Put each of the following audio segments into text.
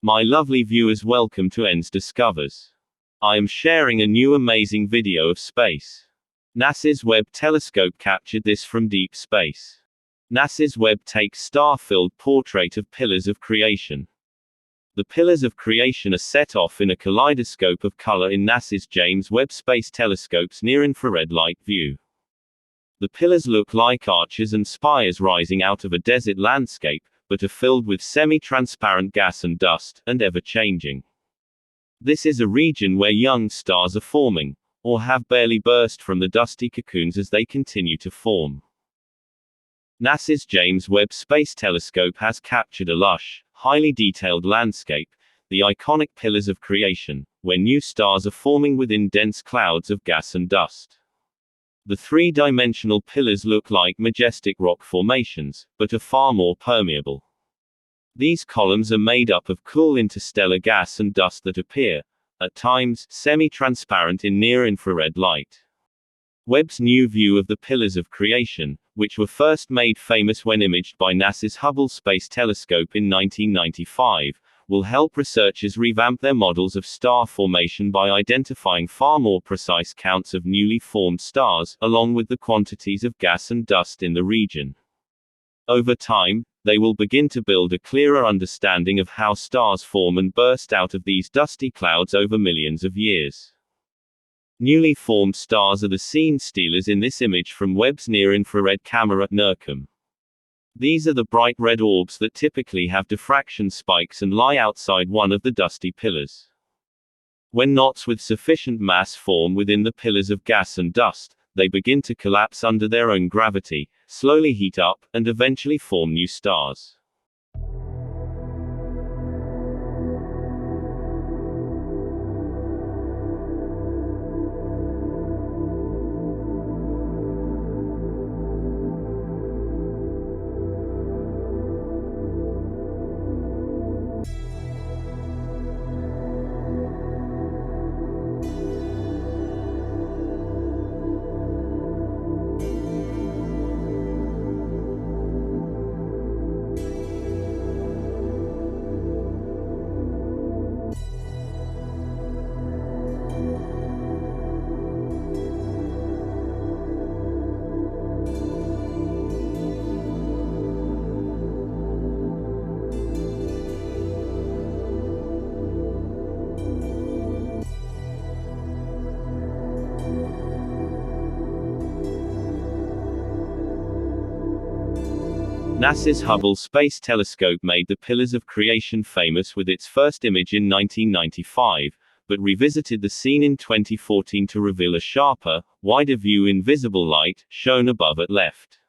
My lovely viewers, welcome to ENS Discovers. I am sharing a new amazing video of space. NASA's Webb telescope captured this from deep space. NASA's Webb takes star-filled portrait of pillars of creation. The pillars of creation are set off in a kaleidoscope of color in NASA's James Webb Space Telescope's near-infrared light view. The pillars look like arches and spires rising out of a desert landscape, but are filled with semi-transparent gas and dust, and ever-changing. This is a region where young stars are forming, or have barely burst from the dusty cocoons as they continue to form. NASA's James Webb Space Telescope has captured a lush, highly detailed landscape, the iconic pillars of creation, where new stars are forming within dense clouds of gas and dust. The three-dimensional pillars look like majestic rock formations, but are far more permeable. These columns are made up of cool interstellar gas and dust that appear, at times, semi-transparent in near-infrared light. Webb's new view of the pillars of creation, which were first made famous when imaged by NASA's Hubble Space Telescope in 1995, will help researchers revamp their models of star formation by identifying far more precise counts of newly formed stars, along with the quantities of gas and dust in the region. Over time, they will begin to build a clearer understanding of how stars form and burst out of these dusty clouds over millions of years. Newly formed stars are the scene stealers in this image from Webb's near-infrared camera at NIRCam. These are the bright red orbs that typically have diffraction spikes and lie outside one of the dusty pillars. When knots with sufficient mass form within the pillars of gas and dust, they begin to collapse under their own gravity, slowly heat up, and eventually form new stars. NASA's Hubble Space Telescope made the pillars of creation famous with its first image in 1995, but revisited the scene in 2014 to reveal a sharper, wider view in visible light, shown above at left.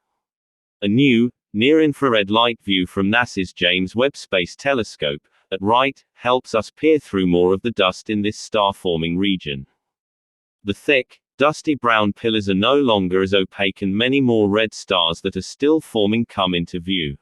A new, near-infrared light view from NASA's James Webb Space Telescope, at right, helps us peer through more of the dust in this star-forming region. The thick, dusty brown pillars are no longer as opaque and many more red stars that are still forming come into view.